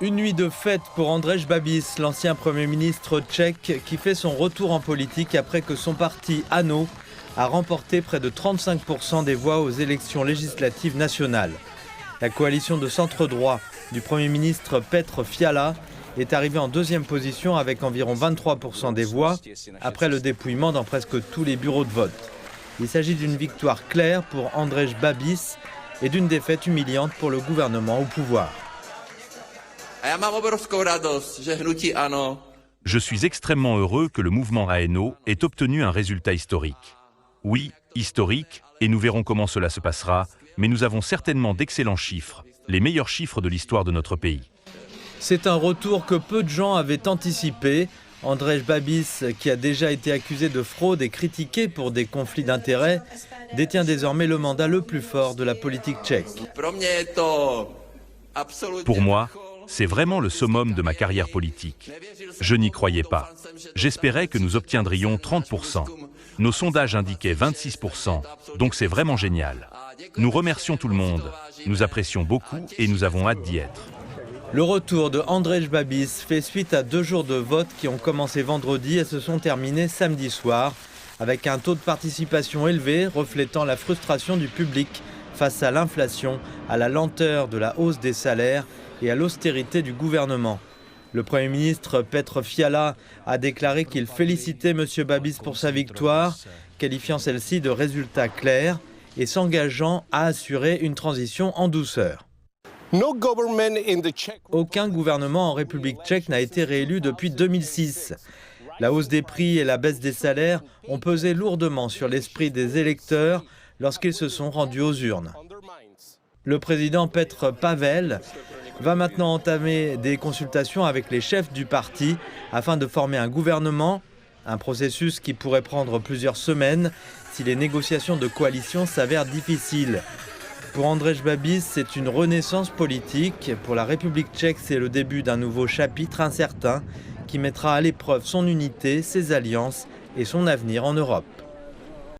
Une nuit de fête pour Andrej Babis, l'ancien Premier ministre tchèque qui fait son retour en politique après que son parti ANO a remporté près de 35% des voix aux élections législatives nationales. La coalition de centre-droit du Premier ministre Petr Fiala est arrivée en deuxième position avec environ 23% des voix après le dépouillement dans presque tous les bureaux de vote. Il s'agit d'une victoire claire pour Andrej Babis et d'une défaite humiliante pour le gouvernement au pouvoir. Je suis extrêmement heureux que le mouvement ANO ait obtenu un résultat historique. Oui, historique, et nous verrons comment cela se passera, mais nous avons certainement d'excellents chiffres, les meilleurs chiffres de l'histoire de notre pays. C'est un retour que peu de gens avaient anticipé. Andrej Babis, qui a déjà été accusé de fraude et critiqué pour des conflits d'intérêts, détient désormais le mandat le plus fort de la politique tchèque. Pour moi, c'est vraiment le summum de ma carrière politique. Je n'y croyais pas. J'espérais que nous obtiendrions 30%. Nos sondages indiquaient 26%, donc c'est vraiment génial. Nous remercions tout le monde, nous apprécions beaucoup et nous avons hâte d'y être. Le retour de Andrej Babis fait suite à 2 jours de vote qui ont commencé vendredi et se sont terminés samedi soir, avec un taux de participation élevé reflétant la frustration du public face à l'inflation, à la lenteur de la hausse des salaires et à l'austérité du gouvernement. Le Premier ministre Petr Fiala a déclaré qu'il félicitait M. Babis pour sa victoire, qualifiant celle-ci de résultat clair et s'engageant à assurer une transition en douceur. Aucun gouvernement en République tchèque n'a été réélu depuis 2006. La hausse des prix et la baisse des salaires ont pesé lourdement sur l'esprit des électeurs lorsqu'ils se sont rendus aux urnes. Le président Petr Pavel va maintenant entamer des consultations avec les chefs du parti afin de former un gouvernement, un processus qui pourrait prendre plusieurs semaines si les négociations de coalition s'avèrent difficiles. Pour Andrej Babis, c'est une renaissance politique. Pour la République tchèque, c'est le début d'un nouveau chapitre incertain qui mettra à l'épreuve son unité, ses alliances et son avenir en Europe.